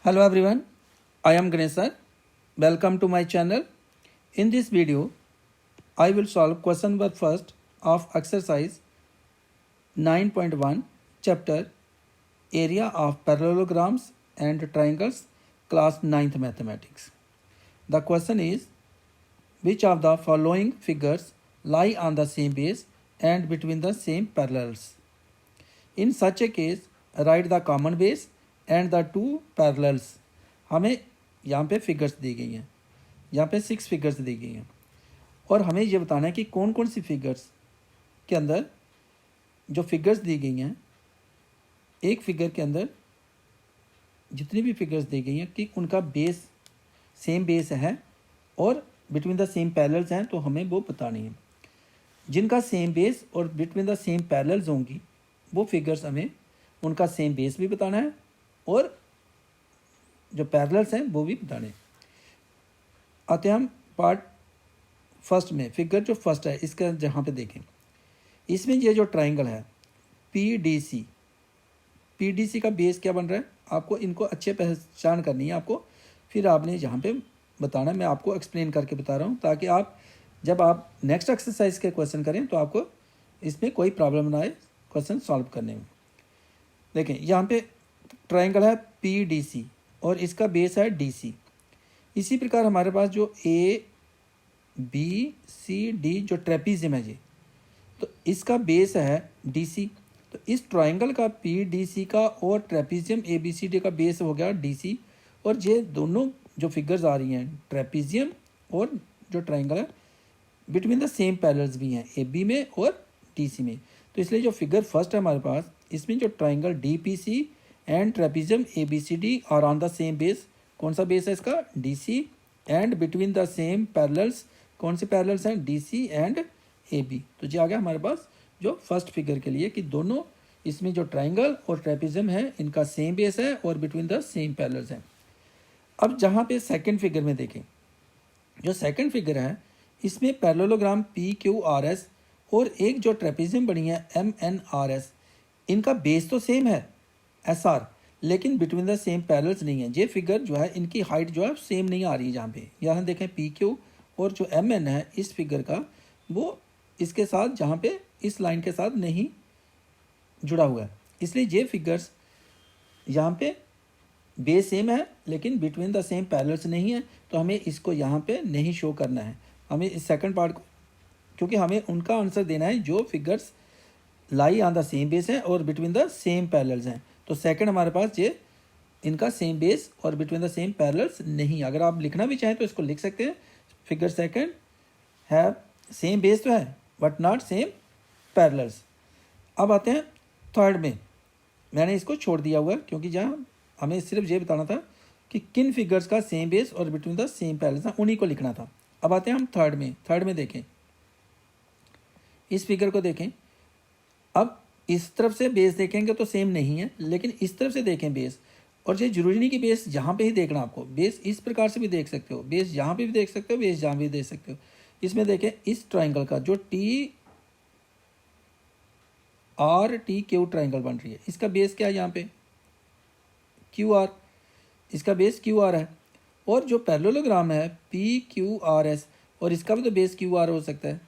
Hello everyone, I am Ganesh sir. Welcome to my channel. In this video, I will solve question number first of exercise 9.1 chapter area of parallelograms and triangles class 9th mathematics. The question is, which of the following figures lie on the same base and between the same parallels? In such a case, write the common base and the two parallels. हमें यहाँ पे figures दी गई हैं, यहाँ पे 6 figures दी गई हैं और हमें ये बताना है कि कौन कौन सी फिगर्स के अंदर जो फिगर्स दी गई हैं, एक फिगर के अंदर जितनी भी फिगर्स दी गई हैं कि उनका बेस सेम बेस है और बिटवीन द सेम पैरेलल्स हैं, तो हमें वो बतानी है. जिनका सेम बेस और बिटवीन द सेम पैरेलल्स होंगी वो फिगर्स हमें उनका सेम बेस भी बताना है और जो पैरेलल्स हैं वो भी बताने. आते हैं हम पार्ट फर्स्ट में. फिगर जो फर्स्ट है इसका जहाँ पे देखें, इसमें ये जो ट्राइंगल है पीडीसी का बेस क्या बन रहा है, आपको इनको अच्छे पहचान करनी है आपको. फिर आपने यहाँ पे बताना है, मैं आपको एक्सप्लेन करके बता रहा हूँ ताकि आप जब आप नेक्स्ट एक्सरसाइज के क्वेश्चन करें तो आपको इसमें कोई प्रॉब्लम ना आए क्वेश्चन सॉल्व करने में. देखें यहाँ पे ट्राइंगल है पीडीसी और इसका बेस है डीसी. इसी प्रकार हमारे पास जो ए बी सी डी जो ट्रेपीजियम है जी, तो इसका बेस है डीसी. तो इस ट्राइंगल का पीडीसी का और trapezium A B C D का बेस हो गया डीसी. और ये दोनों जो फिगर्स आ रही हैं ट्रेपीजियम और जो ट्राइंगल है बिटवीन द सेम पैरेलल्स भी हैं ए बी में और डीसी में. तो इसलिए जो फिगर फर्स्ट है हमारे पास, इसमें जो triangle DPC and trapezium A B C D are on the same base. कौन सा बेस है इसका, DC. And between the same parallels, कौन से पैरेलल्स हैं, डीसी एंड ए बी. तो ये आ गया हमारे पास जो फर्स्ट फिगर के लिए कि दोनों इसमें जो ट्राइंगल और ट्रेपीजियम है इनका सेम बेस है और बिटवीन द सेम पैरेलल्स हैं. अब जहाँ पे सेकेंड फिगर में देखें, जो सेकेंड फिगर है इसमें parallelogram P Q R S और एक जो ट्रेपीजियम बनी है एम एन आर एस, इनका बेस तो सेम है एस आर, लेकिन बिटवीन द सेम पैरेलल्स नहीं है. ये फिगर जो है इनकी हाइट जो है सेम नहीं आ रही है. जहाँ पे यहाँ देखें पी क्यू और जो एम एन है इस फिगर का वो इसके साथ जहाँ पे इस लाइन के साथ नहीं जुड़ा हुआ है. इसलिए ये फिगर्स यहाँ पे बेस सेम है लेकिन बिटवीन द सेम पैरेलल्स नहीं है, तो हमें इसको यहाँ पे नहीं शो करना है. हमें इस सेकंड पार्ट को, क्योंकि हमें उनका आंसर देना है जो figures lie on the same base हैं और बिटवीन द सेम पैरेलल्स हैं. तो सेकंड हमारे पास ये इनका सेम बेस और बिटवीन द सेम पैरेलल्स नहीं. अगर आप लिखना भी चाहें तो इसको लिख सकते हैं, फिगर सेकंड है सेम बेस तो है बट नॉट सेम पैरेलल्स. अब आते हैं थर्ड में. मैंने इसको छोड़ दिया हुआ है क्योंकि जहाँ हमें सिर्फ ये बताना था कि किन फिगर्स का सेम बेस और बिटवीन द सेम पैरेलल्स हैं, उन्हीं को लिखना था. अब आते हैं हम थर्ड में. थर्ड में देखें, इस फिगर को देखें. अब इस तरफ से बेस देखेंगे तो सेम नहीं है, लेकिन इस तरफ से देखें बेस, और ये जरूरी नहीं कि बेस यहाँ पे ही देखना आपको, बेस इस प्रकार से भी देख सकते हो, बेस यहाँ पे भी देख सकते हो, बेस यहाँ भी देख सकते हो. इसमें देखें इस ट्राइंगल का जो T R T Q triangle बन रही है, इसका बेस क्या है यहाँ पे क्यू आर, इसका बेस क्यू आर है. और जो पैरेललोग्राम है पी क्यू आर एस और इसका भी तो बेस क्यू आर हो सकता है.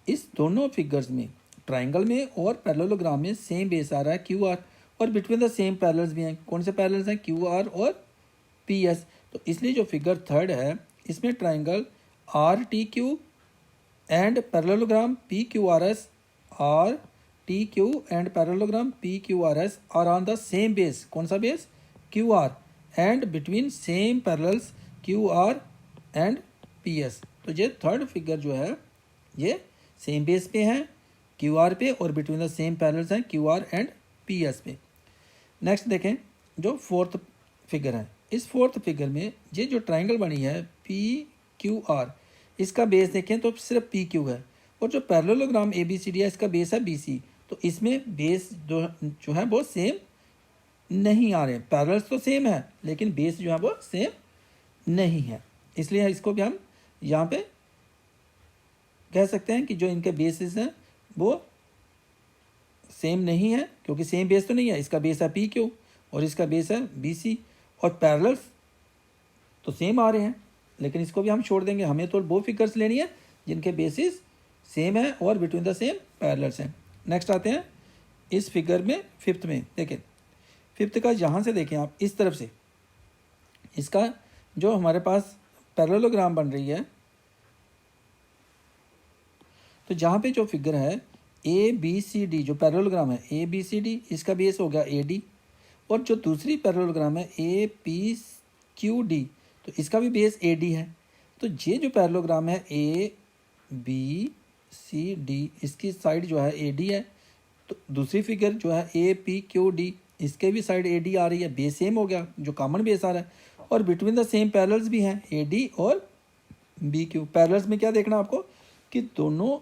इस दोनों फिगर्स में ट्राइंगल में और पैरेललोग्राम में सेम बेस आ रहा है क्यू आर और बिटवीन द सेम पैरेलल्स भी हैं. कौन से पैरेलल्स हैं, क्यू आर और पी एस. तो इसलिए जो फिगर थर्ड है इसमें triangle R T Q and parallelogram P Q R S, R T Q and parallelogram P Q R S R on the same base. कौन सा base, Q R, and between same parallels Q R and P S. तो ये third figure जो है ये same base पे है Q R पे और बिटवीन द सेम पैरेलल्स हैं Q R and P S पे. नेक्स्ट देखें जो फोर्थ फिगर है. इस फोर्थ फिगर में ये जो ट्राइंगल बनी है पी क्यू आर, इसका बेस देखें तो सिर्फ पी क्यू है और जो parallelogram A B C D है इसका बेस है बी सी. तो इसमें बेस जो है वो सेम नहीं आ रहे. पैरेलल्स तो सेम है लेकिन बेस जो है वो सेम नहीं है. इसलिए इसको भी हम यहाँ पे कह सकते हैं कि जो इनके बेसिस हैं वो सेम नहीं है, क्योंकि सेम बेस तो नहीं है. इसका बेस है पी क्यू और इसका बेस है बी सी और पैरेलल्स तो सेम आ रहे हैं, लेकिन इसको भी हम छोड़ देंगे। हमें तो वो फिगर्स लेनी है जिनके बेसिस सेम है और बिटवीन द सेम पैरेलल्स हैं। नेक्स्ट आते हैं इस फिगर में, फिफ्थ में। देखें फिफ्थ का यहाँ से देखें आप, इस तरफ से इसका जो हमारे पास पैरेललोग्राम बन रही है, तो जहाँ पे जो फिगर है ए बी सी डी, जो पैरेललोग्राम है ए बी सी डी, इसका बेस हो गया ए डी, और जो दूसरी पैरेललोग्राम है ए पी क्यू डी, तो इसका भी बेस ए डी है। तो ये जो पैरेललोग्राम है ए बी सी डी, इसकी साइड जो है ए डी है, तो दूसरी फिगर जो है ए पी क्यू डी, इसके भी साइड ए डी आ रही है, बेस सेम हो गया, जो कॉमन बेस आ रहा है, और बिटवीन द सेम पैरेलल्स भी हैं ए डी और बी क्यू। पैरेलल्स में क्या देखना आपको कि दोनों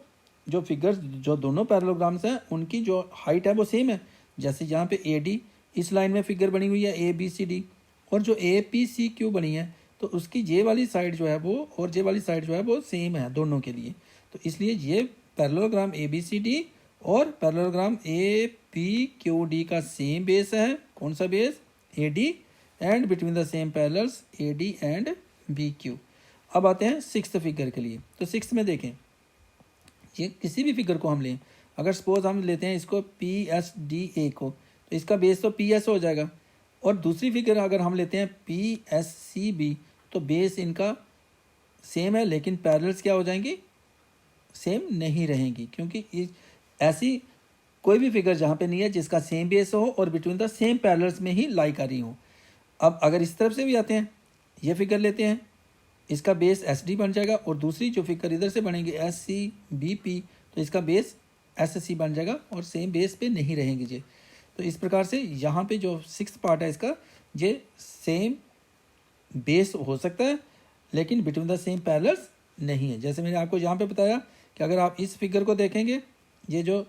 जो फिगर्स, जो दोनों पैरेललोग्राम्स हैं, उनकी जो हाइट है वो सेम है। जैसे यहाँ पे ए डी इस लाइन में फिगर बनी हुई है ए बी सी डी, और जो ए पी सी क्यू बनी है तो उसकी ये वाली साइड जो है वो और ये वाली साइड जो है वो सेम है दोनों के लिए। तो इसलिए ये parallelogram A B C D और parallelogram A P Q D का सेम बेस है। कौन सा base? A D, and between the same parallels A D and B Q. अब आते हैं सिक्स्थ फिगर के लिए। तो सिक्स्थ में देखें, ये किसी भी फिगर को हम लें, अगर सपोज हम लेते हैं इसको पी एस डी ए को, तो इसका बेस तो पी एस हो जाएगा, और दूसरी फिगर अगर हम लेते हैं पी एस सी बी, तो बेस इनका सेम है, लेकिन पैरेलल्स क्या हो जाएंगी? सेम नहीं रहेंगी, क्योंकि ऐसी कोई भी फिगर जहाँ पे नहीं है जिसका सेम बेस हो और बिटवीन द सेम पैरेलल्स में ही लाई कर रही हो। अब अगर इस तरफ से भी आते हैं, ये फिगर लेते हैं, इसका बेस एस डी बन जाएगा, और दूसरी जो फिगर इधर से बनेगी एस सी बी पी, तो इसका बेस एस सी बन जाएगा और सेम बेस पे नहीं रहेंगे ये। तो इस प्रकार से यहाँ पे जो सिक्स्थ पार्ट है इसका, ये सेम बेस हो सकता है लेकिन बिटवीन द सेम पैरेलल्स नहीं है। जैसे मैंने आपको यहाँ पे बताया कि अगर आप इस फिगर को देखेंगे, ये जो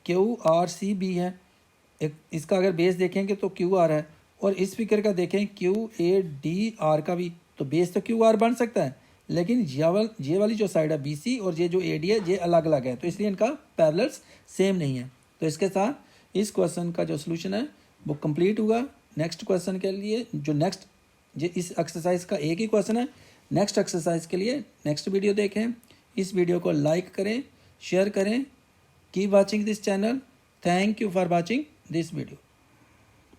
क्यू आर सी बी है, एक इसका अगर बेस देखेंगे तो क्यू आर है, और इस फिगर का देखें क्यू ए डी आर का भी, तो बेस तो क्यू आर बन सकता है, लेकिन ये वाली जो साइड है बी सी और ये जो ए डी है ये अलग अलग है, तो इसलिए इनका पैरेलल्स सेम नहीं है। तो इसके साथ इस क्वेश्चन का जो सोल्यूशन है वो कंप्लीट हुआ। नेक्स्ट क्वेश्चन के लिए जो नेक्स्ट, ये इस एक्सरसाइज का एक ही क्वेश्चन है, नेक्स्ट एक्सरसाइज के लिए नेक्स्ट वीडियो देखें। इस वीडियो को लाइक करें, शेयर करें। Keep watching this channel. Thank you for watching this video.